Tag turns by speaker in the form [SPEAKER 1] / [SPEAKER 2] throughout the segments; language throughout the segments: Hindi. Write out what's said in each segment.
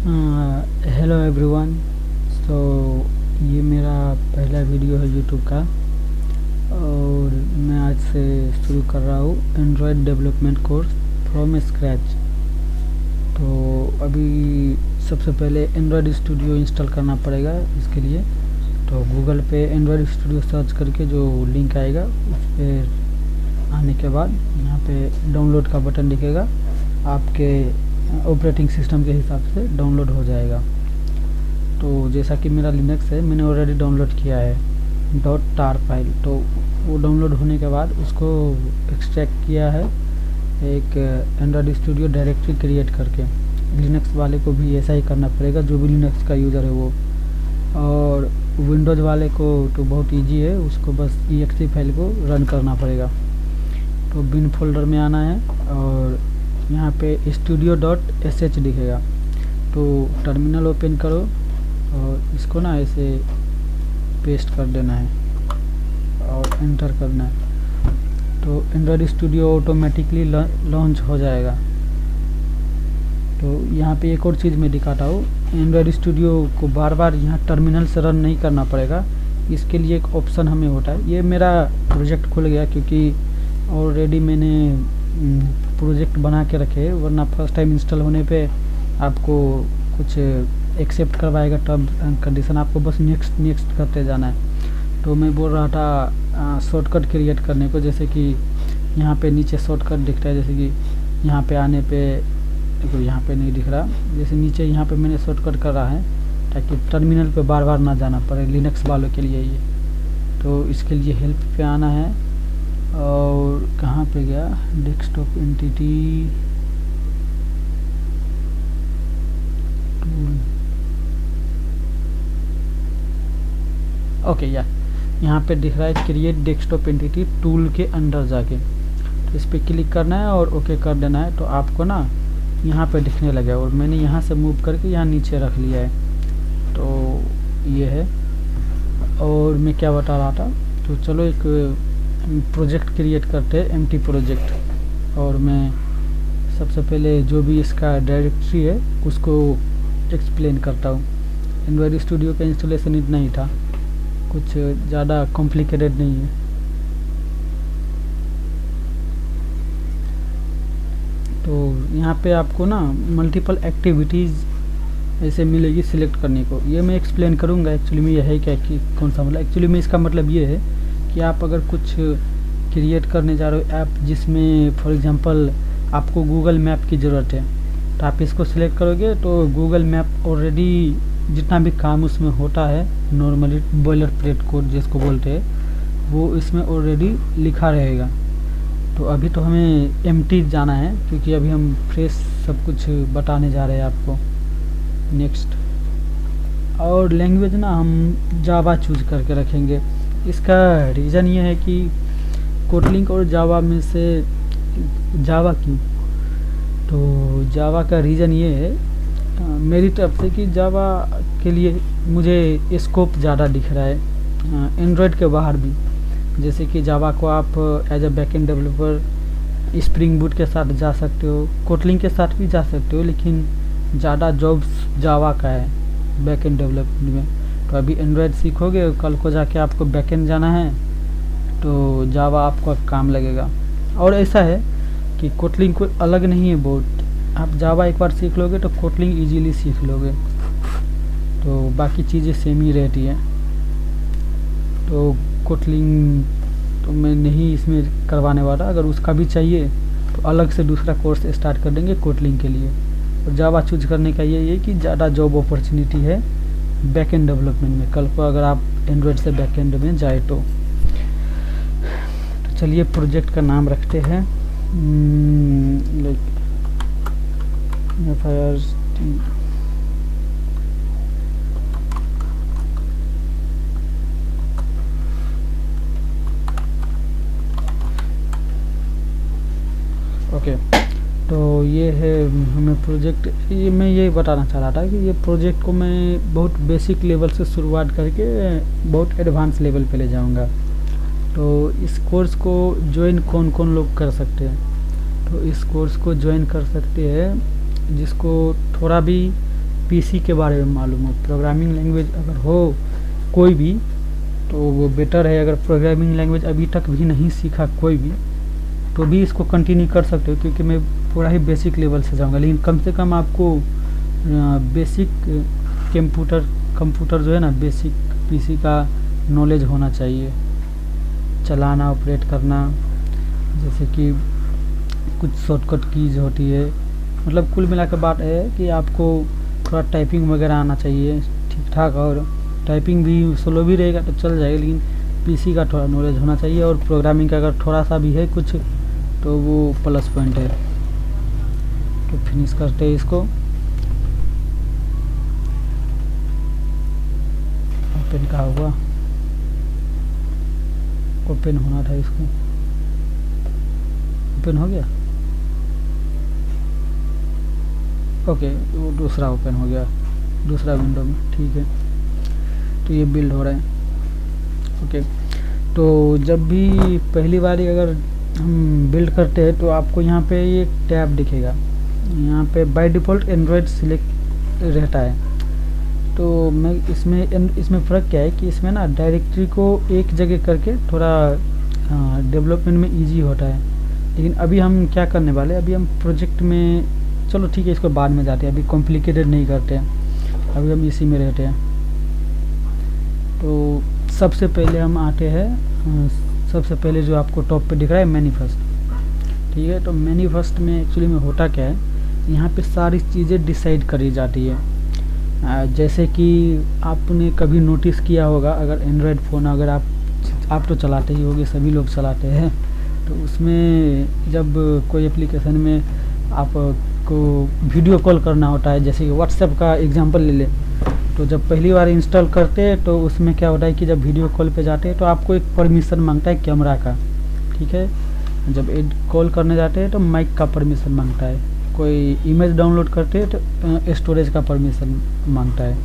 [SPEAKER 1] Hello everyone. सो ये मेरा पहला वीडियो है यूट्यूब का और मैं आज से शुरू कर रहा हूँ Android development course from scratch. तो अभी सबसे पहले एंड्रॉयड स्टूडियो इंस्टॉल करना पड़ेगा। इसके लिए तो गूगल पे एंड्रॉयड स्टूडियो सर्च करके जो लिंक आएगा उस पर आने के बाद यहाँ पे डाउनलोड का बटन दिखेगा। आपके ऑपरेटिंग सिस्टम के हिसाब से डाउनलोड हो जाएगा। तो जैसा कि मेरा लिनक्स है, मैंने ऑलरेडी डाउनलोड किया है .tar फाइल। तो वो डाउनलोड होने के बाद उसको एक्सट्रैक्ट किया है एक एंड्रॉयड स्टूडियो डायरेक्टरी क्रिएट करके। लिनक्स वाले को भी ऐसा ही करना पड़ेगा, जो भी लिनक्स का यूज़र है वो। और विंडोज़ वाले को तो बहुत इजी है, उसको बस exe फाइल को रन करना पड़ेगा। तो बिन फोल्डर में आना है और यहाँ पे studio.sh दिखेगा। तो टर्मिनल ओपन करो और इसको ना ऐसे पेस्ट कर देना है और एंटर करना है। तो एंड्रॉयड स्टूडियो ऑटोमेटिकली लॉन्च हो जाएगा। तो यहाँ पे एक और चीज़ मैं दिखाता हूँ। एंड्रॉयड स्टूडियो को बार बार यहाँ टर्मिनल से रन नहीं करना पड़ेगा। इसके लिए एक ऑप्शन हमें होता है। ये मेरा प्रोजेक्ट खुल गया क्योंकि ऑलरेडी मैंने प्रोजेक्ट बना के रखे, वरना फर्स्ट टाइम इंस्टॉल होने पे आपको कुछ एक्सेप्ट करवाएगा टर्म्स एंड कंडीशन, आपको बस नेक्स्ट नेक्स्ट करते जाना है। तो मैं बोल रहा था शॉर्टकट क्रिएट करने को, जैसे कि यहाँ पे नीचे शॉर्टकट दिखता है। जैसे कि यहाँ पे आने पे देखो, यहाँ पे नहीं दिख रहा, जैसे नीचे यहाँ पे मैंने शॉर्टकट कर रहा है ताकि टर्मिनल पे बार बार ना जाना पड़े, लिनक्स वालों के लिए ये। तो इसके लिए हेल्प पे आना है और कहाँ पे गया, डेस्कटॉप एंटिटी टूल। ओके यार, यहाँ पे दिख रहा है क्रिएट डेस्कटॉप एंटिटी टूल के अंदर जाके। तो इस पर क्लिक करना है और ओके कर देना है। तो आपको ना यहाँ पे दिखने लगा और मैंने यहाँ से मूव करके यहाँ नीचे रख लिया है। तो ये है। और मैं क्या बता रहा था, तो चलो एक प्रोजेक्ट क्रिएट करते हैं, एम्प्टी प्रोजेक्ट। और मैं सबसे पहले जो भी इसका डायरेक्टरी है उसको एक्सप्लेन करता हूँ। एंड्रॉयड स्टूडियो का इंस्टॉलेशन इतना ही था, कुछ ज़्यादा कॉम्प्लिकेटेड नहीं है। तो यहाँ पे आपको ना मल्टीपल एक्टिविटीज़ ऐसे मिलेगी सिलेक्ट करने को। ये मैं एक्सप्लेन करूँगा एक्चुअली में यह है क्या कि कौन सा, मतलब एक्चुअली में इसका मतलब ये है कि आप अगर कुछ क्रिएट करने जा रहे हो ऐप, जिसमें फॉर एग्जांपल आपको गूगल मैप की ज़रूरत है, तो आप इसको सिलेक्ट करोगे तो गूगल मैप ऑलरेडी जितना भी काम उसमें होता है नॉर्मली बॉयलर प्लेट कोड जिसको बोलते हैं, वो इसमें ऑलरेडी लिखा रहेगा। तो अभी तो हमें एम्प्टी जाना है क्योंकि अभी हम फ्रेश सब कुछ बताने जा रहे हैं आपको। नेक्स्ट। और लैंग्वेज ना हम जावा चूज करके रखेंगे। इसका रीज़न ये है कि कोटलिंग और जावा में से जावा क्यों, तो जावा का रीज़न ये है मेरी तरफ से कि जावा के लिए मुझे स्कोप ज़्यादा दिख रहा है एंड्रॉयड के बाहर भी। जैसे कि जावा को आप as a backend developer Spring Boot के साथ जा सकते हो, कोटलिंग के साथ भी जा सकते हो, लेकिन ज़्यादा जॉब्स जावा का है बैकएंड डेवलपमेंट में। तो अभी एंड्रॉयड सीखोगे, कल को जाके आपको बैकएंड जाना है तो जावा आपको काम लगेगा। और ऐसा है कि कोटलिंग कोई अलग नहीं है बहुत, आप जावा एक बार सीख लोगे तो कोटलिंग इजीली सीख लोगे। तो बाकी चीज़ें सेम ही रहती है। तो कोटलिंग तो मैं नहीं इसमें करवाने वाला, अगर उसका भी चाहिए तो अलग से दूसरा कोर्स स्टार्ट कर देंगे कोटलिंग के लिए। और जावा चूज करने का ये कि ज़्यादा जॉब अपॉर्चुनिटी है बैकएंड डेवलपमेंट में, कल को अगर आप एंड्रॉयड से बैकएंड में जाए तो। चलिए प्रोजेक्ट का नाम रखते हैं लाइक ओके। तो ये है हमें प्रोजेक्ट, ये मैं ये बताना चाह रहा था कि ये प्रोजेक्ट को मैं बहुत बेसिक लेवल से शुरुआत करके बहुत एडवांस लेवल पे ले जाऊंगा। तो इस कोर्स को ज्वाइन कौन कौन लोग कर सकते हैं, तो इस कोर्स को ज्वाइन कर सकते हैं जिसको थोड़ा भी पीसी के बारे में मालूम हो। प्रोग्रामिंग लैंग्वेज अगर हो कोई भी तो वो बेटर है। अगर प्रोग्रामिंग लैंग्वेज अभी तक भी नहीं सीखा कोई भी तो भी इसको कंटिन्यू कर सकते हो, क्योंकि मैं पूरा ही बेसिक लेवल से जाऊंगा, लेकिन कम से कम आपको बेसिक कंप्यूटर जो है ना, बेसिक पीसी का नॉलेज होना चाहिए, चलाना, ऑपरेट करना, जैसे कि कुछ शॉर्टकट कीज होती है। मतलब कुल मिला के बात है कि आपको थोड़ा टाइपिंग वगैरह आना चाहिए ठीक ठाक, और टाइपिंग भी स्लो भी रहेगा तो चल जाएगा, लेकिन पीसी का थोड़ा नॉलेज होना चाहिए। और प्रोग्रामिंग का अगर थोड़ा सा भी है कुछ तो वो प्लस पॉइंट है। तो फिनिश करते हैं इसको। ओपन कहाँ हुआ? ओपन होना था इसको। ओपन हो गया। ओके, वो दूसरा ओपन हो गया दूसरा विंडो में, ठीक है। तो ये बिल्ड हो रहा है। ओके, तो जब भी पहली बार अगर हम बिल्ड करते हैं तो आपको यहाँ पे ये टैब दिखेगा। यहाँ पे बाय डिफ़ॉल्ट एंड्रॉयड सिलेक्ट रहता है। तो मैं इसमें फ़र्क क्या है कि इसमें ना डायरेक्टरी को एक जगह करके थोड़ा डेवलपमेंट में इजी होता है। लेकिन अभी हम क्या करने वाले, अभी हम प्रोजेक्ट में, चलो ठीक है इसको बाद में जाते हैं, अभी कॉम्प्लिकेटेड नहीं करते हैं, अभी हम इसी में रहते हैं। तो सबसे पहले हम आते हैं, सबसे पहले जो आपको टॉप पे दिख रहा है मैनिफेस्ट, ठीक है। तो मैनिफेस्ट में एक्चुअली में होता क्या है, यहाँ पे सारी चीज़ें डिसाइड करी जाती है। जैसे कि आपने कभी नोटिस किया होगा, अगर एंड्रॉयड फ़ोन अगर आप तो चलाते ही होगे, सभी लोग चलाते हैं, तो उसमें जब कोई एप्लीकेशन में आपको वीडियो कॉल करना होता है, जैसे कि व्हाट्सएप का एग्जांपल ले लें, तो जब पहली बार इंस्टॉल करते हैं तो उसमें क्या होता है कि जब वीडियो कॉल पे जाते हैं तो आपको एक परमिशन मांगता है कैमरा का, ठीक है। जब कॉल करने जाते हैं तो माइक का परमिशन मांगता है, कोई इमेज डाउनलोड करते हैं तो स्टोरेज का परमिशन मांगता है।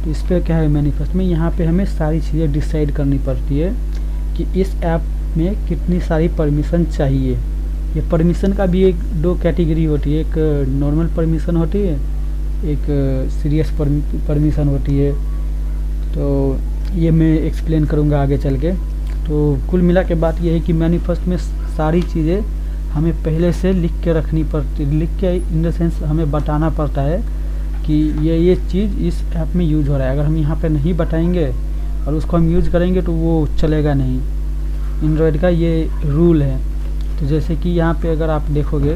[SPEAKER 1] तो इस पर क्या है मैनिफेस्ट में, यहाँ पे हमें सारी चीज़ें डिसाइड करनी पड़ती है कि इस ऐप में कितनी सारी परमिशन चाहिए। ये परमिशन का भी दो कैटेगरी होती है, एक नॉर्मल परमिशन होती है, एक सीरियस परमिशन होती है। तो ये मैं एक्सप्लेन करूँगा आगे चल के। तो कुल मिला के बात ये है कि मैनिफेस्ट में सारी चीज़ें हमें पहले से लिख के रखनी पड़ती, लिख के इन द सेंस हमें बताना पड़ता है कि ये चीज़ इस ऐप में यूज हो रहा है। अगर हम यहाँ पे नहीं बताएंगे और उसको हम यूज करेंगे तो वो चलेगा नहीं। एंड्रॉयड का ये रूल है। तो जैसे कि यहाँ पे अगर आप देखोगे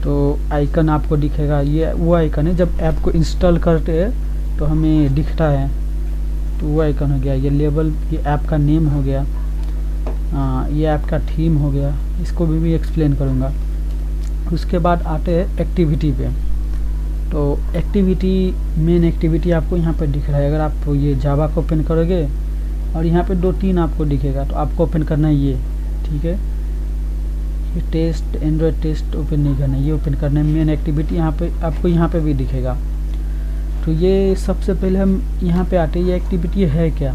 [SPEAKER 1] तो आइकन आपको दिखेगा, ये वो आइकन है जब ऐप को इंस्टॉल करते हैं तो हमें दिखता है, तो वो आइकन हो गया। ये लेबल, ये ऐप का नेम हो गया, ये ऐप का थीम हो गया, इसको भी एक्सप्लेन करूँगा। उसके बाद आते हैं एक्टिविटी पे। तो एक्टिविटी, मेन एक्टिविटी आपको यहाँ पे दिख रहा है। अगर आप ये जावा को ओपन करोगे और यहाँ पे 2-3 आपको दिखेगा, तो आपको ओपन करना है ये, ठीक है। ये टेस्ट, एंड्रॉयड टेस्ट ओपन नहीं करना है, ये ओपन करना है। मेन एक्टिविटी यहाँ पे आपको यहाँ पे भी दिखेगा। तो ये सबसे पहले हम यहाँ पे आते हैं, ये एक्टिविटी है क्या।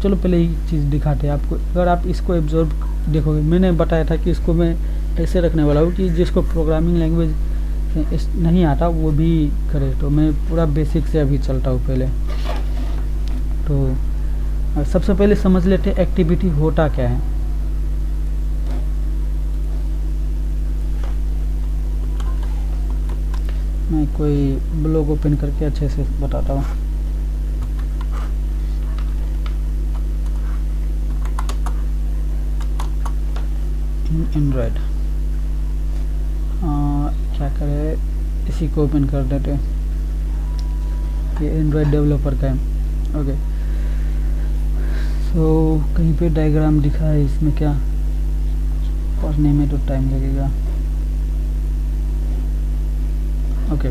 [SPEAKER 1] चलो पहले ये चीज़ दिखाते हैं आपको। अगर आप इसको एब्जॉर्ब देखोगे, मैंने बताया था कि इसको मैं ऐसे रखने वाला हूँ कि जिसको प्रोग्रामिंग लैंग्वेज नहीं आता वो भी करे। तो मैं पूरा बेसिक से अभी चलता हूँ पहले। तो सबसे पहले समझ लेते हैं एक्टिविटी होता क्या है। मैं कोई ब्लॉग ओपन करके अच्छे से बताता हूँ। एंड्रॉयड क्या करें, इसी को ओपन कर देते हैं। ये एंड्रॉयड डेवलपर का है, ओके। सो कहीं पे डायग्राम दिखा है, इसमें क्या पढ़ने में तो टाइम लगेगा। ओके,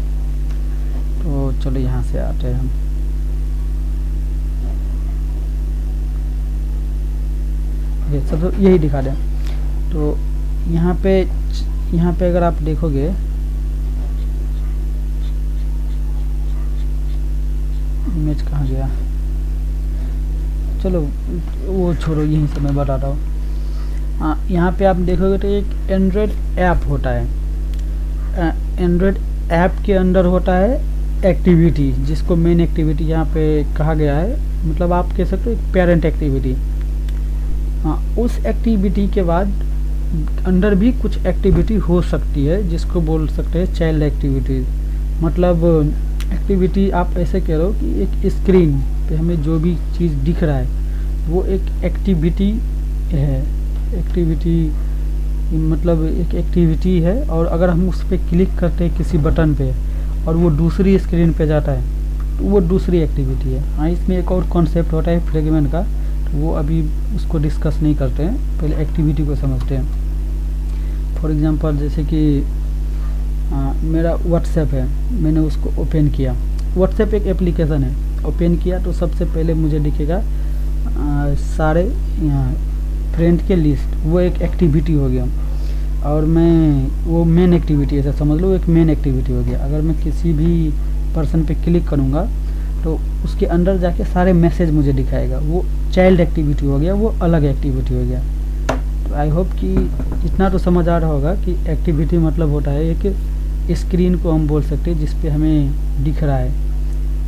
[SPEAKER 1] तो चलो यहाँ से आते हैं हम। ओके, सब यही दिखा दें। तो यहाँ पे अगर आप देखोगे, इमेज कहाँ गया, चलो वो छोड़ो, यहीं से मैं बताता हूँ। यहाँ पे आप देखोगे तो एक एंड्रॉयड ऐप होता है। एंड्रॉयड ऐप के अंदर होता है एक्टिविटी, जिसको मेन एक्टिविटी यहाँ पे कहा गया है, मतलब आप कह सकते हो एक पेरेंट एक्टिविटी। हाँ, उस एक्टिविटी के बाद अंदर भी कुछ एक्टिविटी हो सकती है जिसको बोल सकते हैं चाइल्ड एक्टिविटी। मतलब एक्टिविटी आप ऐसे कह रहे हो कि एक स्क्रीन पे हमें जो भी चीज़ दिख रहा है वो एक एक्टिविटी है। एक्टिविटी मतलब एक एक्टिविटी है, और अगर हम उस पर क्लिक करते हैं किसी बटन पे और वो दूसरी स्क्रीन पे जाता है तो वो दूसरी एक्टिविटी है। हाँ, इसमें एक और कॉन्सेप्ट होता है फ्रेगमेंट का, तो वो अभी उसको डिस्कस नहीं करते हैं, पहले एक्टिविटी को समझते हैं। फॉर एग्जांपल जैसे कि मेरा व्हाट्सएप है, मैंने उसको ओपन किया। व्हाट्सएप एक एप्लीकेशन है, ओपन किया तो सबसे पहले मुझे दिखेगा सारे फ्रेंड के लिस्ट, वो एक एक्टिविटी हो गया। और मैं वो मेन एक्टिविटी ऐसा समझ लो, एक मेन एक्टिविटी हो गया। अगर मैं किसी भी पर्सन पे क्लिक करूँगा तो उसके अंदर जाके सारे मैसेज मुझे दिखाएगा, वो चाइल्ड एक्टिविटी हो गया, वो अलग एक्टिविटी हो गया। तो आई होप कि इतना तो समझ आ रहा होगा कि एक्टिविटी मतलब होता है एक स्क्रीन को हम बोल सकते हैं जिस पे हमें दिख रहा है,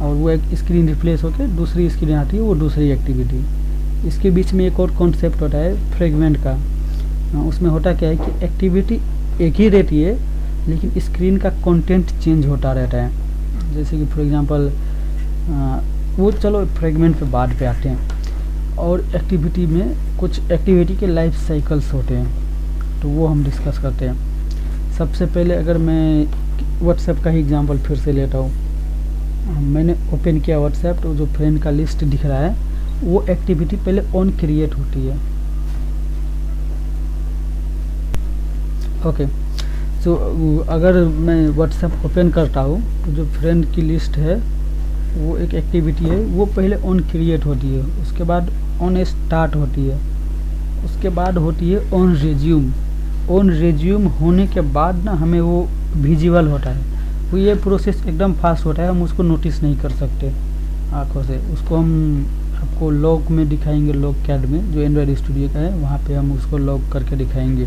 [SPEAKER 1] और वो एक स्क्रीन रिप्लेस होकर दूसरी स्क्रीन आती है, वो दूसरी एक्टिविटी। इसके बीच में एक और कॉन्सेप्ट होता है फ्रेगमेंट का। उसमें होता क्या है कि एक्टिविटी एक ही रहती है लेकिन स्क्रीन का कंटेंट चेंज होता रहता है। जैसे कि फॉर एग्जांपल वो चलो फ्रेगमेंट पे बाद पे आते हैं। और एक्टिविटी में कुछ एक्टिविटी के लाइफ साइकिल्स होते हैं, तो वो हम डिस्कस करते हैं। सबसे पहले अगर मैं व्हाट्सएप का ही एग्जांपल फिर से लेता हूँ, मैंने ओपन किया व्हाट्सएप, तो जो फ्रेंड का लिस्ट दिख रहा है वो एक्टिविटी पहले ऑन क्रिएट होती है। ओके, तो अगर मैं व्हाट्सएप ओपन करता हूँ तो जो फ्रेंड की लिस्ट है वो एक एक्टिविटी है, वो पहले ऑन क्रिएट होती है, उसके बाद ऑन स्टार्ट होती है, उसके बाद होती है ऑन रिज्यूम। ऑन रिज्यूम होने के बाद ना हमें वो विजिबल होता है, वो ये प्रोसेस एकदम फास्ट होता है, हम उसको नोटिस नहीं कर सकते आँखों से। उसको हम आपको लॉग में दिखाएंगे, लॉग कैड में जो एंड्रॉयड स्टूडियो का है वहाँ पे हम उसको लॉग करके दिखाएंगे।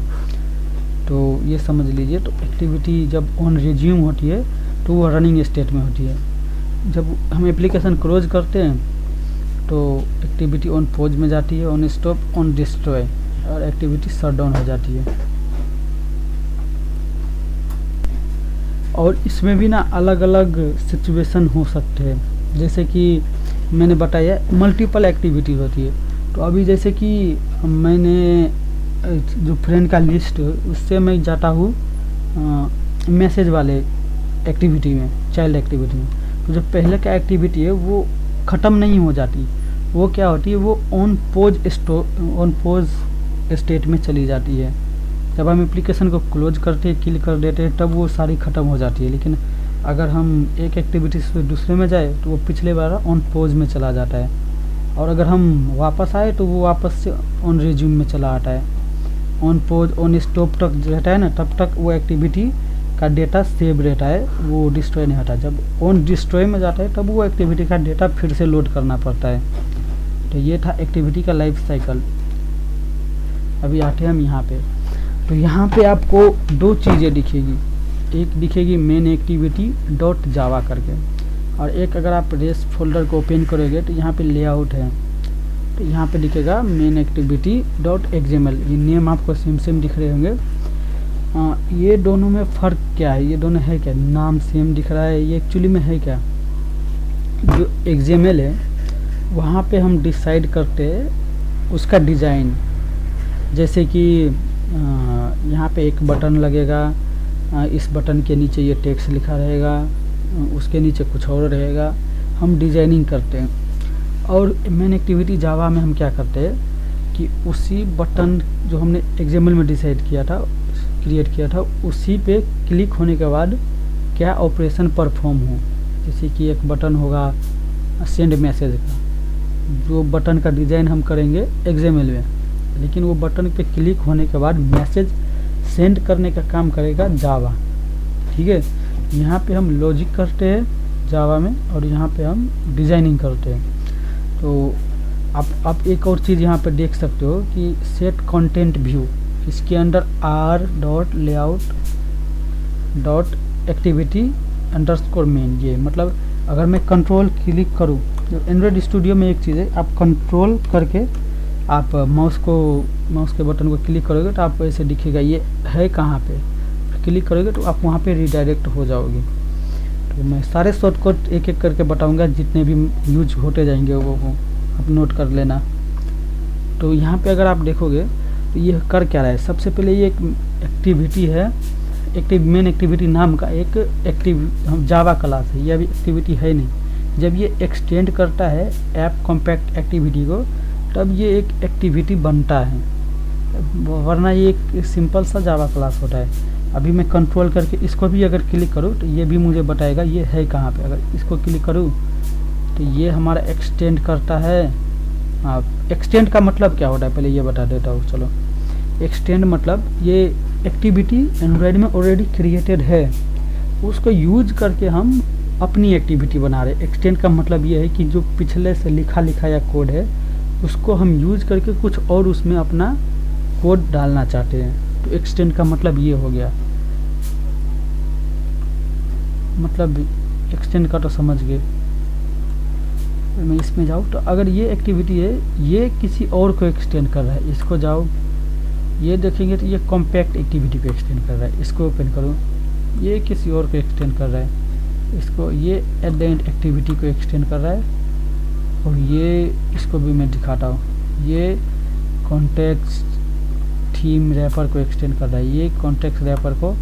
[SPEAKER 1] तो ये समझ लीजिए, तो एक्टिविटी जब ऑन रिज्यूम होती है तो वो रनिंग स्टेट में होती है। जब हम एप्लीकेशन क्लोज करते हैं तो एक्टिविटी ऑन पॉज में जाती है, ऑन स्टॉप, ऑन डिस्ट्रॉय, और एक्टिविटी शट डाउन हो जाती है। और इसमें भी ना अलग अलग सिचुएशन हो सकते हैं, जैसे कि मैंने बताया मल्टीपल एक्टिविटीज़ होती है। तो अभी जैसे कि मैंने जो फ्रेंड का लिस्ट उससे मैं जाता हूँ मैसेज वाले एक्टिविटी में, चाइल्ड एक्टिविटी में, तो जो पहले का एक्टिविटी है वो ख़त्म नहीं हो जाती, वो क्या होती है, वो ऑन पोज स्टेट में चली जाती है। जब हम एप्लीकेशन को क्लोज करते हैं, क्लिक कर देते हैं, तब वो सारी ख़त्म हो जाती है। लेकिन अगर हम एक एक्टिविटी से दूसरे में जाए तो वो पिछले बार ऑन पोज में चला जाता है, और अगर हम वापस आए तो वो वापस से ऑन रिज्यूम में चला आता है। ऑन पोज, ऑन स्टॉप तक रहता है ना, तब तक वो एक्टिविटी का डेटा सेव रहता है, वो डिस्ट्रॉय नहीं होता। जब ऑन डिस्ट्रॉय में जाता है तब वो एक्टिविटी का डेटा फिर से लोड करना पड़ता है। तो ये था एक्टिविटी का लाइफ साइकिल। अभी आते हैं हम यहाँ पे, तो यहाँ पे आपको दो चीज़ें दिखेगी, एक दिखेगी मेन एक्टिविटी डॉट जावा करके, और एक अगर आप रेस फोल्डर को ओपन करोगे तो यहाँ पे लेआउट है, तो यहाँ पे दिखेगा मेन एक्टिविटी डॉट एक्सएमएल। ये नेम आपको सेम दिख रहे होंगे। ये दोनों में फ़र्क क्या है, ये दोनों है क्या, नाम सेम दिख रहा है, ये एक्चुअली में है क्या। जो एक्सएमएल है वहाँ पे हम डिसाइड करते हैं उसका डिज़ाइन, जैसे कि यहाँ पे एक बटन लगेगा, इस बटन के नीचे ये टेक्स्ट लिखा रहेगा, उसके नीचे कुछ और रहेगा, हम डिज़ाइनिंग करते हैं। और मेन एक्टिविटी जावा में हम क्या करते हैं कि उसी बटन जो हमने एक्सएमएल में डिसाइड किया था, क्रिएट किया था, उसी पे क्लिक होने के बाद क्या ऑपरेशन परफॉर्म हो। जैसे कि एक बटन होगा सेंड मैसेज का, जो बटन का डिज़ाइन हम करेंगे एक्सएमएल में, लेकिन वो बटन पे क्लिक होने के बाद मैसेज सेंड करने का काम करेगा जावा। ठीक है, यहाँ पे हम लॉजिक करते हैं जावा में, और यहाँ पे हम डिज़ाइनिंग करते हैं। तो आप एक और चीज़ यहाँ पे देख सकते हो कि सेट कंटेंट व्यू, इसके अंदर r dot layout dot activity underscore main, ये मतलब अगर मैं कंट्रोल क्लिक करूँ, एंड्रॉयड स्टूडियो में एक चीज़ है, आप कंट्रोल करके आप माउस के बटन को क्लिक करोगे तो आपको ऐसे दिखेगा ये है कहाँ पे, क्लिक करोगे तो आप वहाँ पे रिडायरेक्ट हो जाओगे। तो मैं सारे शॉर्टकट एक एक करके बताऊंगा, जितने भी यूज होते जाएंगे वो आप नोट कर लेना। तो यहाँ पे अगर आप देखोगे तो ये कर क्या रहा है, सबसे पहले ये एक एक्टिविटी है, मेन एक्टिविटी नाम का एक जावा क्लास है, ये अभी एक्टिविटी है नहीं। जब ये एक्सटेंड करता है ऐप कॉम्पैक्ट एक्टिविटी को तब ये एक एक्टिविटी बनता है, वरना ये एक सिंपल सा जावा क्लास होता है। अभी मैं कंट्रोल करके इसको भी अगर क्लिक करूँ तो ये भी मुझे बताएगा ये है कहाँ पे। अगर इसको क्लिक करूँ तो ये हमारा एक्सटेंड करता है। एक्सटेंड का मतलब क्या होता है पहले ये बता देता हूँ। चलो, एक्सटेंड मतलब ये एक्टिविटी एंड्रॉयड में ऑलरेडी क्रिएटेड है, उसको यूज करके हम अपनी एक्टिविटी बना रहे हैं। एक्सटेंड का मतलब ये है कि जो पिछले से लिखा या कोड है उसको हम यूज करके कुछ और उसमें अपना कोड डालना चाहते हैं। तो एक्सटेंड का मतलब ये हो गया, मतलब एक्सटेंड का तो समझ गए। मैं इसमें जाऊँ तो अगर ये एक्टिविटी है ये किसी और को एक्सटेंड कर रहा है, इसको जाओ ये देखेंगे तो ये कॉम्पैक्ट एक्टिविटी को एक्सटेंड कर रहा है। इसको ओपन करो, ये किसी और को एक्सटेंड कर रहा है, इसको ये एट द एंड एक्टिविटी को एक्सटेंड कर रहा है। और ये इसको भी मैं दिखाता हूँ, ये कॉन्टेक्स्ट थीम रैपर को एक्सटेंड कर रहा है, ये कॉन्टेक्स्ट रैपर को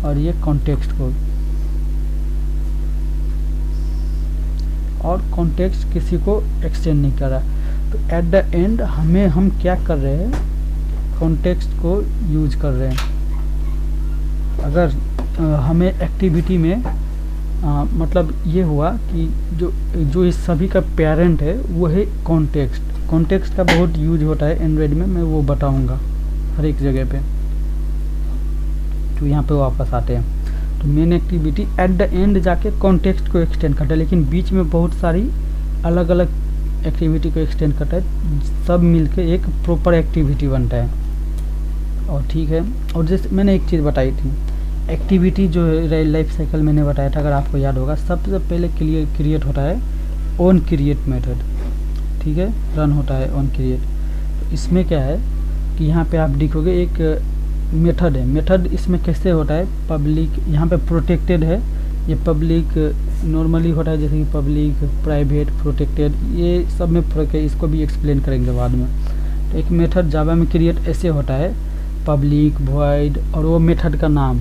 [SPEAKER 1] और ये कॉन्टेक्स्ट को। और कॉन्टेक्स्ट किसी को एक्सटेंड नहीं कर रहा। तो एट द एंड हम क्या कर रहे हैं, कॉन्टेक्स्ट को यूज कर रहे हैं। अगर हमें एक्टिविटी में मतलब ये हुआ कि जो इस सभी का पेरेंट है वो है कॉन्टेक्स्ट। कॉन्टेक्स्ट का बहुत यूज होता है एंड्रॉयड में, मैं वो बताऊंगा हर एक जगह पे। तो यहाँ पे वापस आते हैं। तो main activity at the end जाके कॉन्टेक्स्ट को एक्सटेंड करता है, लेकिन बीच में बहुत सारी अलग अलग एक्टिविटी को एक्सटेंड करता है, सब मिलके एक प्रॉपर एक्टिविटी बनता है। और ठीक है, और जैसे मैंने एक चीज़ बताई थी, एक्टिविटी जो है लाइफ साइकिल मैंने बताया था, अगर आपको याद होगा, सबसे पहले क्रिएट होता है ऑन क्रिएट मेथड, ठीक है, रन होता है ऑन क्रिएट। तो इसमें क्या है कि यहाँ पे आप देखोगे एक मेथड है। मेथड इसमें कैसे होता है, पब्लिक यहाँ पे प्रोटेक्टेड है, ये पब्लिक नॉर्मली होता है, जैसे कि पब्लिक, प्राइवेट, प्रोटेक्टेड, ये सब में फर्क है, इसको भी एक्सप्लेन करेंगे बाद में। तो एक मेथड जावा में क्रिएट ऐसे होता है, पब्लिक, वॉइड और वो मेथड का नाम,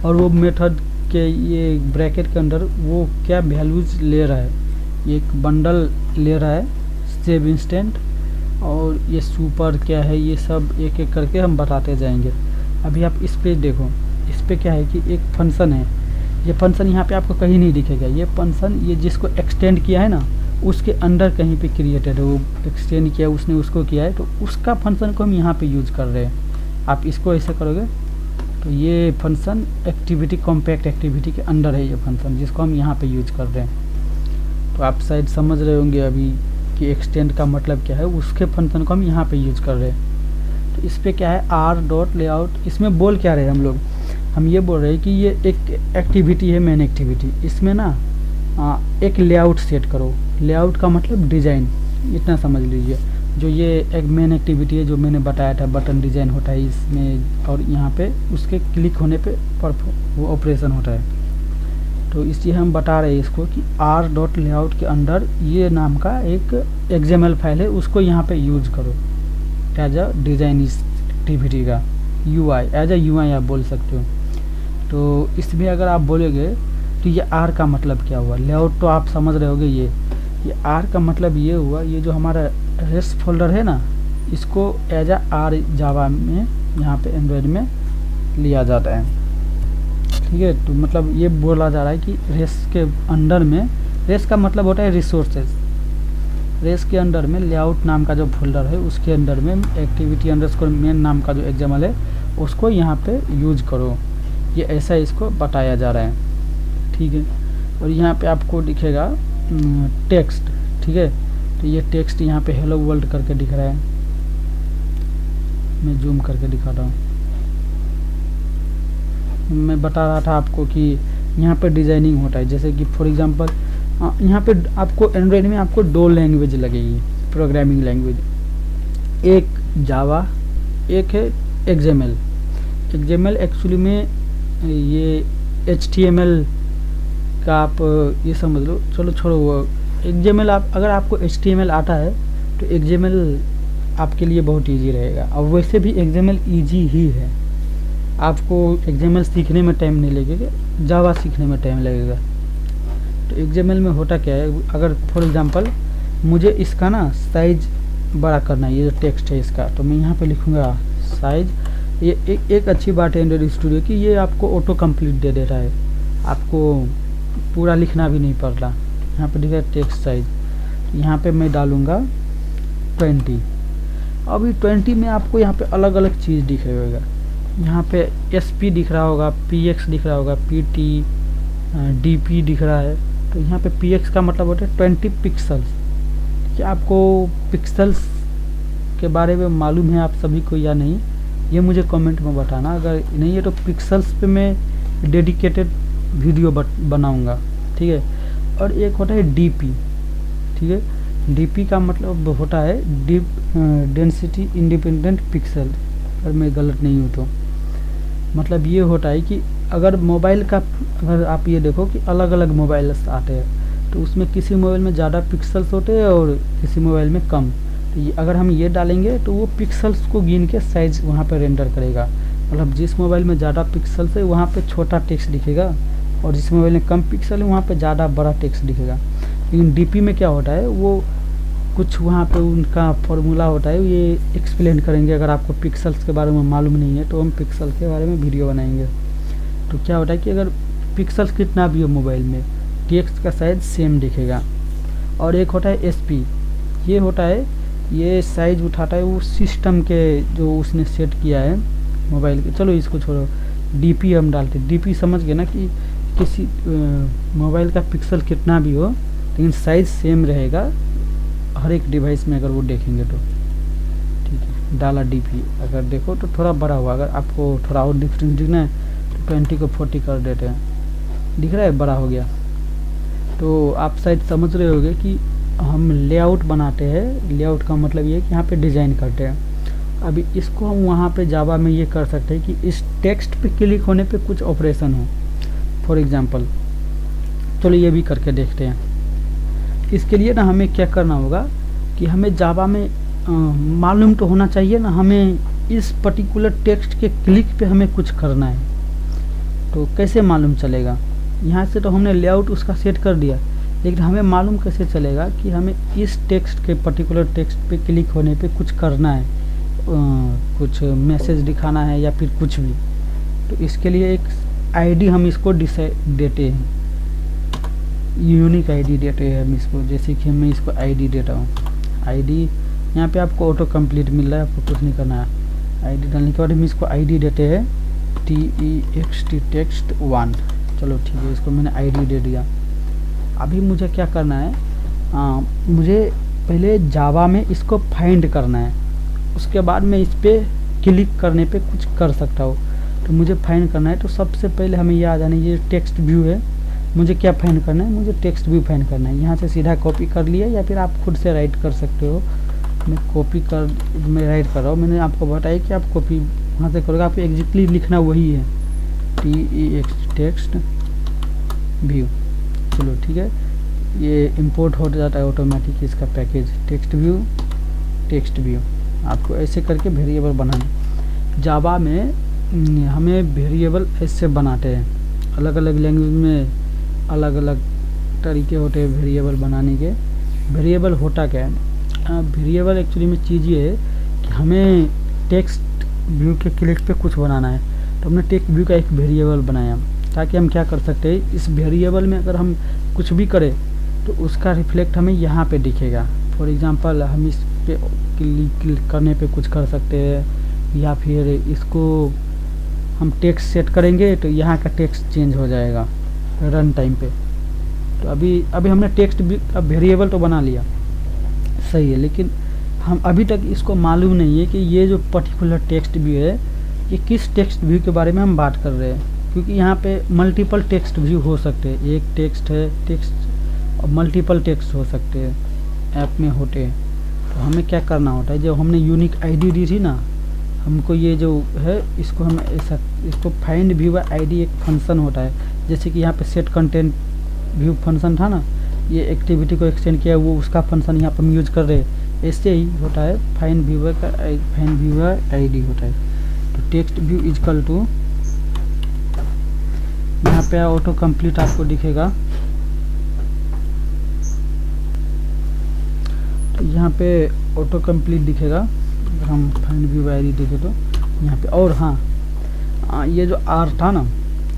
[SPEAKER 1] और वो मेथड के ये ब्रैकेट के अंदर वो क्या वैल्यूज ले रहा है, ये एक बंडल ले रहा है, सेव इंस्टेंट, और ये सुपर क्या है, ये सब एक एक करके हम बताते जाएंगे। अभी आप इस पे देखो, इस पे क्या है कि एक फंक्शन है, ये फंक्शन यहाँ पे आपको कहीं नहीं दिखेगा। ये फंक्शन ये जिसको एक्सटेंड किया है ना, उसके अंदर कहीं पे क्रिएटेड है, वो एक्सटेंड किया उसने, उसको किया है, तो उसका फंक्शन को हम यहाँ पे यूज कर रहे हैं। आप इसको ऐसे करोगे तो ये फंक्शन एक्टिविटी कॉम्पैक्ट एक्टिविटी के अंदर है, ये फंक्शन जिसको हम यहाँ पे यूज कर रहे हैं। तो आप शायद समझ रहे होंगे अभी कि एक्सटेंड का मतलब क्या है, उसके फंक्शन को हम यहाँ पे यूज कर रहे हैं। तो इस पे क्या है, आर डॉट लेआउट, इसमें बोल क्या रहे हैं हम ये बोल रहे हैं कि ये एक एक्टिविटी है, मेन एक्टिविटी, इसमें ना एक लेआउट सेट करो। लेआउट का मतलब डिज़ाइन, इतना समझ लीजिए। जो ये एक मेन एक्टिविटी है जो मैंने बताया था, बटन डिज़ाइन होता है इसमें, और यहाँ पे उसके क्लिक होने पे वो ऑपरेशन होता है। तो इसलिए हम बता रहे हैं इसको कि आर डॉट लेआउट के अंदर ये नाम का एक XML फाइल है, उसको यहाँ पे यूज करो एज अ डिज़ाइन इस एक्टिविटी का, UI एज अ UI आप बोल सकते हो। तो इसमें अगर आप बोलोगे तो ये आर का मतलब क्या हुआ, लेआउट तो आप समझ रहे होगे। ये आर का मतलब ये हुआ, ये जो हमारा रेस्ट फोल्डर है ना, इसको एज अ आर जावा में यहाँ पे एंड्रॉयड में लिया जाता है, ठीक है। तो मतलब ये बोला जा रहा है कि रेस्ट के अंदर में, रेस्ट का मतलब होता है रिसोर्सेज, रेस्ट के अंदर में लेआउट नाम का जो फोल्डर है उसके अंदर में एक्टिविटी अंडरस्कोर मेन नाम का जो XML है उसको यहाँ पे यूज करो, ये ऐसा इसको बताया जा रहा है, ठीक है। और यहाँ पे आपको दिखेगा टेक्स्ट, ठीक है। तो ये टेक्स्ट यहाँ पे हेलो वर्ल्ड करके दिख रहा है, मैं जूम करके दिखाता हूँ। मैं बता रहा था आपको कि यहाँ पर डिजाइनिंग होता है। जैसे कि फॉर एग्जांपल यहाँ पे आपको एंड्रॉयड में आपको 2 लैंग्वेज लगेगी प्रोग्रामिंग लैंग्वेज, एक जावा, एक है एक्सएमएल। एक्सएमएल एक्चुअली में ये HTML का आप ये समझ लो, चलो छोड़ो वो एक्सएमएल। आप अगर आपको HTML आता है तो एक्सएमएल आपके लिए बहुत इजी रहेगा। और वैसे भी एक्सएमएल इजी ही है, आपको एक्सएमएल सीखने में टाइम नहीं लगेगा, जावा सीखने में टाइम लगेगा। तो एक्सएमएल में होता क्या है, अगर फॉर एग्जांपल मुझे इसका ना साइज बड़ा करना है, ये जो टेक्स्ट है इसका, तो मैं यहाँ पे लिखूँगा साइज। ये एक अच्छी बात है एंड्रॉइड स्टूडियो की, ये आपको ऑटो कंप्लीट दे देता है, आपको पूरा लिखना भी नहीं पड़ रहा। यहाँ पे दिखा टेक्स्ट साइज, यहाँ पे मैं डालूँगा 20। अभी 20 में आपको यहाँ पे अलग अलग चीज़ दिख रहा होगा, यहाँ पे SP दिख रहा होगा, PX दिख रहा होगा, PT, DP दिख रहा है। तो यहाँ पे PX का मतलब होता है 20 पिक्सल्स। क्या आपको पिक्सल्स के बारे में मालूम है आप सभी को या नहीं, ये मुझे कमेंट में बताना। अगर नहीं है तो पिक्सल्स पे मैं डेडिकेटेड वीडियो बनाऊंगा, ठीक है। और एक होता है DP, ठीक है। DP का मतलब होता है डीप डेंसिटी इंडिपेंडेंट पिक्सल, अगर मैं गलत नहीं हूँ तो। मतलब ये होता है कि अगर मोबाइल का, अगर आप ये देखो कि अलग अलग मोबाइल आते हैं, तो उसमें किसी मोबाइल में ज़्यादा पिक्सल्स होते हैं और किसी मोबाइल में कम। तो अगर हम ये डालेंगे तो वो पिक्सल्स को गिन के साइज वहाँ पर रेंडर करेगा। मतलब जिस मोबाइल में ज़्यादा पिक्सल्स है वहाँ पे छोटा टेक्स्ट दिखेगा, और जिस मोबाइल में कम पिक्सल है वहाँ पे ज़्यादा बड़ा टेक्स्ट दिखेगा। लेकिन DP में क्या होता है, वो कुछ वहाँ पे उनका फॉर्मूला होता है, ये एक्सप्लेन करेंगे। अगर आपको पिक्सल्स के बारे में मालूम नहीं है तो हम पिक्सल के बारे में वीडियो बनाएंगे। तो क्या होता है कि अगर पिक्सल्स कितना भी हो मोबाइल में, टेक्स्ट का साइज सेम दिखेगा। और एक होता है SP, ये होता है, ये साइज उठाता है वो सिस्टम के जो उसने सेट किया है मोबाइल के। चलो इसको छोड़ो, DP हम डालते हैं। DP समझ गए ना कि किसी मोबाइल का पिक्सल कितना भी हो लेकिन साइज सेम रहेगा हर एक डिवाइस में, अगर वो देखेंगे तो, ठीक है। डाला DP, अगर देखो तो थोड़ा बड़ा हुआ। अगर आपको थोड़ा और डिफरेंस दिखना है तो 20 को 40 कर देते हैं, दिख रहा है बड़ा हो गया। तो आप शायद समझ रहे होंगे कि हम लेआउट बनाते हैं। लेआउट का मतलब ये है कि यहाँ पे डिज़ाइन करते हैं। अभी इसको हम वहाँ पे जावा में ये कर सकते हैं कि इस टेक्स्ट पे क्लिक होने पे कुछ ऑपरेशन हो, फॉर एग्जांपल। चलो ये भी करके देखते हैं। इसके लिए ना हमें क्या करना होगा कि हमें जावा में मालूम तो होना चाहिए ना, हमें इस पर्टिकुलर टेक्स्ट के क्लिक पे हमें कुछ करना है। तो कैसे मालूम चलेगा, यहाँ से तो हमने लेआउट उसका सेट कर दिया, लेकिन हमें मालूम कैसे चलेगा कि हमें इस टेक्स्ट के पर्टिकुलर टेक्स्ट पे क्लिक होने पे कुछ करना है, कुछ मैसेज दिखाना है या फिर कुछ भी। तो इसके लिए एक ID हम इसको देते हैं, यूनिक ID देते हैं हम इसको। जैसे कि मैं इसको ID देता हूँ, ID यहाँ पे आपको ऑटो कंप्लीट मिल रहा है, आपको कुछ नहीं करना है। ID डालने के बाद हम इसको ID देते हैं TEXT टेक्स्ट 1। चलो ठीक है, इसको मैंने ID दे दिया। अभी मुझे क्या करना है, मुझे पहले जावा में इसको फाइंड करना है, उसके बाद मैं इस पर क्लिक करने पे कुछ कर सकता हूँ। तो मुझे फाइंड करना है, तो सबसे पहले हमें ये आ जाना है, ये टेक्स्ट व्यू है। मुझे क्या फाइंड करना है, मुझे टेक्स्ट व्यू फाइंड करना है। यहाँ से सीधा कॉपी कर लिया, या फिर आप खुद से राइट कर सकते हो। मैं राइट कर रहा हूँ, मैंने आपको बताया कि आप कॉपी वहाँ से करोगे, आपको एग्जैक्टली लिखना वही है, TEXT टेक्स्ट व्यू। चलो ठीक है, ये इंपोर्ट हो जाता है ऑटोमेटिक इसका पैकेज, टेक्स्ट व्यू। आपको ऐसे करके वेरिएबल बनाना। जावा में हमें वेरिएबल ऐसे बनाते हैं, अलग अलग लैंग्वेज में अलग अलग तरीके होते हैं वेरिएबल बनाने के। वेरिएबल होता क्या है, वेरिएबल एक्चुअली में चीज़ ये है कि हमें टेक्स्ट व्यू के क्लिक पे कुछ बनाना है। तो हमने टेक्स्ट व्यू का एक वेरिएबल बनाया, ताकि हम क्या कर सकते हैं, इस वेरिएबल में अगर हम कुछ भी करें तो उसका रिफ्लेक्ट हमें यहाँ पे दिखेगा। फॉर एग्जांपल हम इस पे क्लिक करने पे कुछ कर सकते हैं, या फिर इसको हम टेक्स्ट सेट करेंगे तो यहाँ का टेक्स्ट चेंज हो जाएगा रन टाइम पे। तो अभी हमने टेक्स्ट वेरिएबल तो बना लिया, सही है, लेकिन हम अभी तक इसको मालूम नहीं है कि ये जो पर्टिकुलर टेक्स्ट व्यू है ये किस टेक्स्ट व्यू के बारे में हम बात कर रहे हैं। क्योंकि यहाँ पे मल्टीपल टेक्स्ट व्यू हो सकते हैं, एक टेक्स्ट है, टेक्स्ट और मल्टीपल टेक्स्ट हो सकते हैं ऐप में होते हैं। तो हमें क्या करना होता है, जब हमने यूनिक आईडी दी थी ना, हमको ये जो है इसको हम ऐसा, इसको फाइंड व्यू आईडी एक फंक्शन होता है, जैसे कि यहाँ पे सेट कंटेंट व्यू फंक्शन था ना, ये एक्टिविटी को एक्सटेंड किया, वो उसका फंक्शन यहाँ पर हम यूज कर रहे हैं। ऐसे ही होता है फाइंड व्यूअर का, फाइंड व्यूअर आईडी होता है। तो टेक्स्ट व्यू इजकल टू, यहाँ पे ऑटो कंप्लीट आपको दिखेगा, तो यहाँ पे ऑटो कंप्लीट दिखेगा। अगर हम फाइंड व्यू आईडी देखें तो यहाँ पे, और हाँ ये जो आर था ना,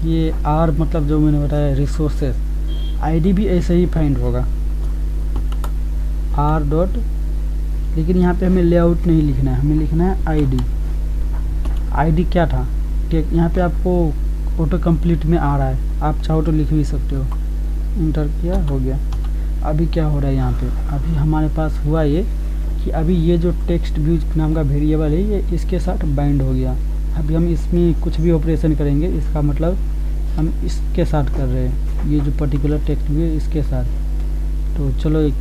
[SPEAKER 1] ये आर मतलब जो मैंने बताया रिसोर्सेस, आईडी भी ऐसे ही फाइंड होगा आर डॉट, लेकिन यहाँ पे हमें लेआउट नहीं लिखना है, हमें लिखना है आईडी। आईडी क्या था, यहाँ पे आपको ऑटो कंप्लीट में आ रहा है, आप चाहो तो लिख भी सकते हो। इंटर किया, हो गया। अभी क्या हो रहा है यहाँ पे, अभी हमारे पास हुआ ये कि अभी ये जो टेक्स्ट व्यू नाम का वेरिएबल है ये इसके साथ बाइंड हो गया। अभी हम इसमें कुछ भी ऑपरेशन करेंगे, इसका मतलब हम इसके साथ कर रहे हैं, ये जो पर्टिकुलर टेक्स्ट व्यू इसके साथ। तो चलो एक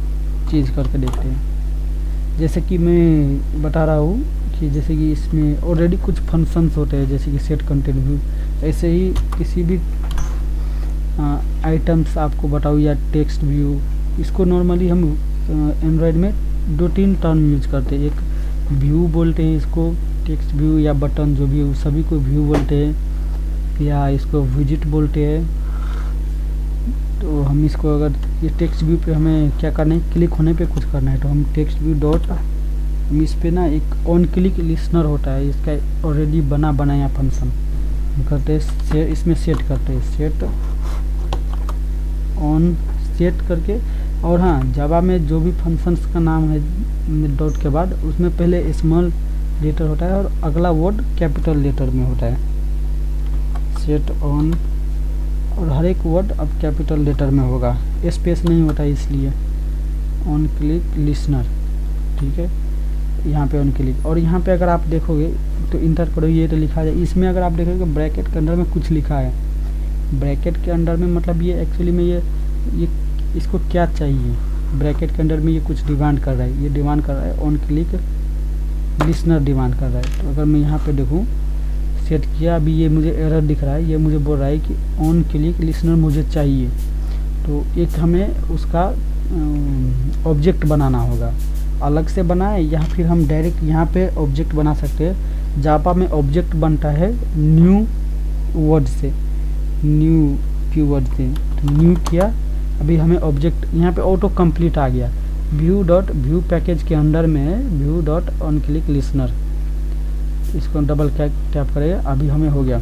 [SPEAKER 1] चीज़ करके देखते हैं। जैसे कि मैं बता रहा हूँ कि जैसे कि इसमें ऑलरेडी कुछ फंक्शंस होते हैं, जैसे कि सेट कंटेंट व्यू, ऐसे ही किसी भी आइटम्स आपको बताओ या टेक्स्ट व्यू, इसको नॉर्मली हम एंड्रॉयड में 2-3 टर्म यूज करते हैं। एक व्यू बोलते हैं इसको, टेक्स्ट व्यू या बटन जो भी है सभी को व्यू बोलते हैं, या इसको विजिट बोलते हैं। तो हम इसको, अगर ये टेक्स्ट व्यू पे हमें क्या करना है, क्लिक होने पे कुछ करना है, तो हम टेक्स्ट व्यू डॉट, हम इस पे ना एक ऑन क्लिक लिसनर होता है, इसका ऑलरेडी बनाया फंक्शन हम करते हैं, इसमें सेट करते हैं, सेट ऑन, सेट करके। और हाँ, जावा में जो भी फंक्शंस का नाम है डॉट के बाद, उसमें पहले स्मॉल लेटर होता है और अगला वर्ड कैपिटल लेटर में होता है, सेट ऑन, और हर एक वर्ड अब कैपिटल लेटर में होगा, स्पेस नहीं होता है इसलिए। ऑन क्लिक लिसनर, ठीक है, यहाँ पे ऑन क्लिक। और यहाँ पे अगर आप देखोगे तो इंटर करो, ये तो लिखा है इसमें, अगर आप देखोगे ब्रैकेट के अंदर में कुछ लिखा है, ब्रैकेट के अंदर में मतलब ये एक्चुअली में ये इसको क्या चाहिए, ब्रैकेट के अंदर में ये कुछ डिमांड कर रहा है, ये डिमांड कर रहा है ऑन क्लिक लिसनर डिमांड कर रहा है। तो अगर मैं यहाँ पे देखूँ, सेट किया, अभी ये मुझे एरर दिख रहा है, ये मुझे बोल रहा है कि ऑन क्लिक लिसनर मुझे चाहिए। तो एक हमें उसका ऑब्जेक्ट बनाना होगा, अलग से बनाए या फिर हम डायरेक्ट यहाँ पे ऑब्जेक्ट बना सकते हैं। जावा में ऑब्जेक्ट बनता है न्यू वर्ड से, न्यू कीवर्ड से, तो न्यू किया, अभी हमें ऑब्जेक्ट यहाँ पे ऑटो कंप्लीट आ गया। व्यू डॉट व्यू पैकेज के अंदर में है view dot on click listener, इसको डबल टैप करेगा, अभी हमें हो गया।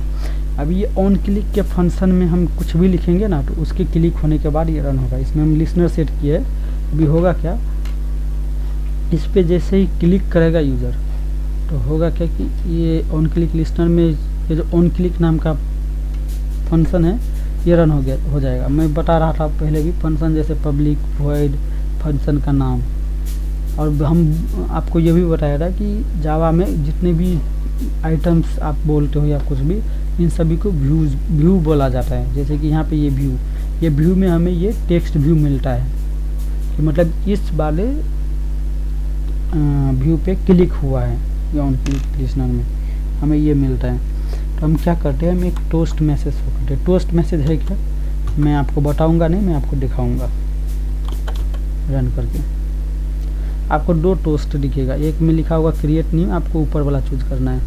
[SPEAKER 1] अभी ये ऑन क्लिक के फंक्शन में हम कुछ भी लिखेंगे ना, तो उसके क्लिक होने के बाद ये रन होगा। इसमें हम लिसनर सेट किए, अभी होगा क्या, इस पे जैसे ही क्लिक करेगा यूज़र, तो होगा क्या कि ये ऑन क्लिक लिसनर में ये जो ऑन क्लिक नाम का फंक्शन है ये रन हो जाएगा। मैं बता रहा था पहले भी, फंक्शन जैसे पब्लिक वॉइड फंक्शन का नाम। और हम आपको ये भी बताया था कि जावा में जितने भी आइटम्स आप बोलते हो या कुछ भी, इन सभी को व्यू बोला जाता है। जैसे कि यहाँ पे ये व्यू में हमें ये टेक्स्ट व्यू मिलता है, कि मतलब इस वाले व्यू पे क्लिक हुआ है या ऑन क्लिक लिसनर में हमें ये मिलता है। तो हम क्या करते हैं, हम एक टोस्ट मैसेज करते हैं। टोस्ट मैसेज है क्या, मैं आपको बताऊंगा नहीं, मैं आपको दिखाऊंगा रन करके। आपको 2 टोस्ट दिखेगा, एक में लिखा होगा क्रिएट न्यू, आपको ऊपर वाला चूज करना है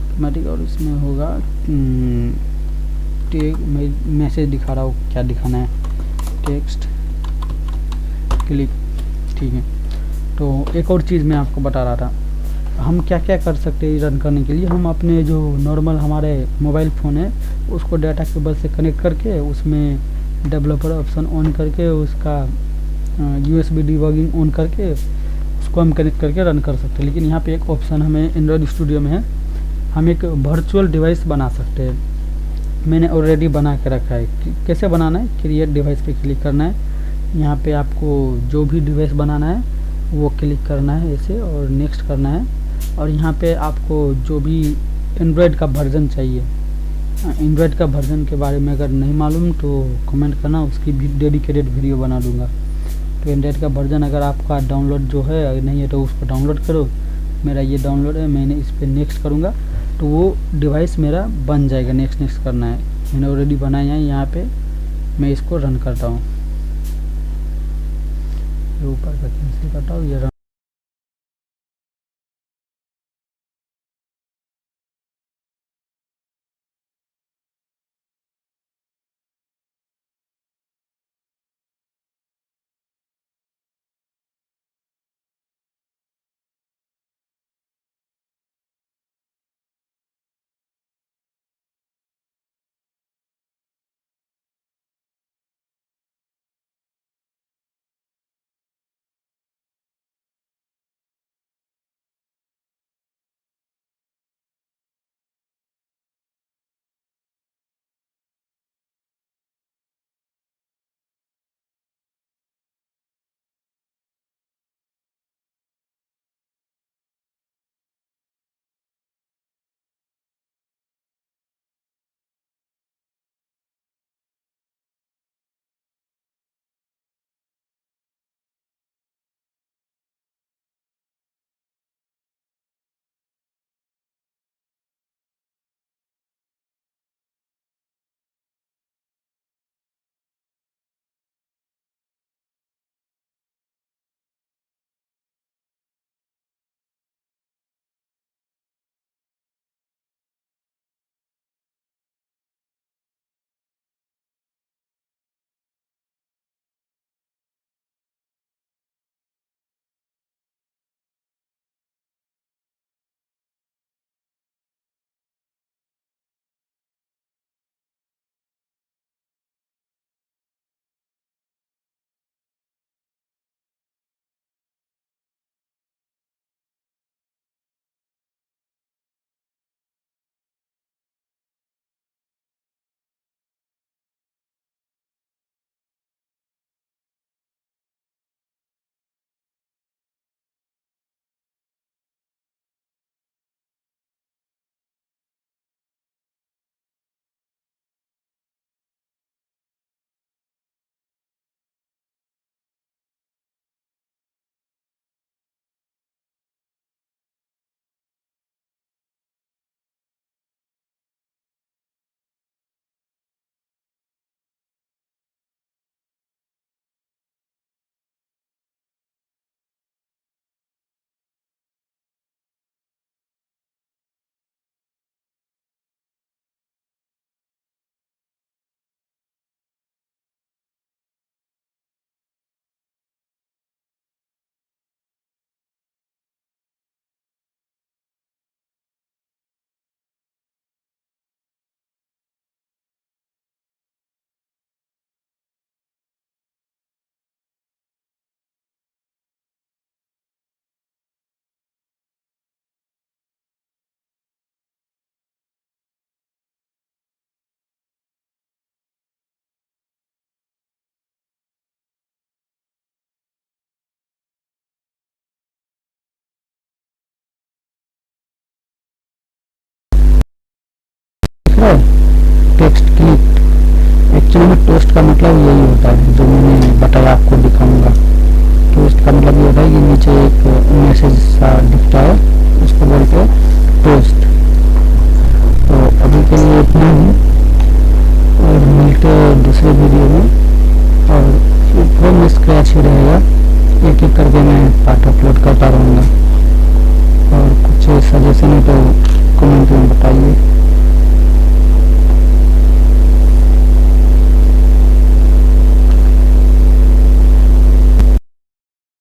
[SPEAKER 1] ऑटोमेटिक, और इसमें होगा मैं मैसेज दिखा रहा हूँ, क्या दिखाना है, टेक्स्ट क्लिक, ठीक है। तो एक और चीज़ मैं आपको बता रहा था, हम क्या क्या कर सकते हैं रन करने के लिए। हम अपने जो नॉर्मल हमारे मोबाइल फ़ोन है उसको डाटा केबल से कनेक्ट करके, उसमें डेवलपर ऑप्शन ऑन करके, उसका USB डिबगिंग ऑन करके उसको हम कनेक्ट करके रन कर सकते हैं। लेकिन यहाँ पे एक ऑप्शन हमें एंड्रॉयड स्टूडियो में है, हम एक वर्चुअल डिवाइस बना सकते हैं। मैंने ऑलरेडी बना के रखा है। कैसे बनाना है, क्रिएट डिवाइस पे क्लिक करना है, यहाँ पे आपको जो भी डिवाइस बनाना है वो क्लिक करना है ऐसे, और नेक्स्ट करना है। और यहाँ पे आपको जो भी एंड्रॉयड का वर्जन चाहिए एंड्रॉयड का वर्जन के बारे में अगर नहीं मालूम तो कमेंट करना, उसकी भी डेडिकेटेड वीडियो बना दूंगा। तो एंड्रॉयड का वर्जन अगर आपका डाउनलोड जो है अगर नहीं है तो उसको डाउनलोड करो। मेरा ये डाउनलोड है, मैंने इस पर नेक्स्ट करूँगा तो वो डिवाइस मेरा बन जाएगा। नेक्स्ट करना है, मैंने ऑलरेडी बनाया है। यहाँ पे मैं इसको रन करता हूँ, ऊपर का कैंसिल करता हूँ, ये रन। टेक्स्ट क्लिक, एक्चुअली में टोस्ट का मतलब यही होता है जो मैंने बताया, आपको दिखाऊंगा। टोस्ट का मतलब ये होता है कि नीचे एक मैसेज सा दिखता है, उसको बोलते हैं टोस्ट। तो अभी के लिए इतना ही, और मिलते हैं दूसरे वीडियो में। और फ्रॉम स्क्रैच ही रहेगा, एक एक करके मैं पार्ट अपलोड करता रहूँगा।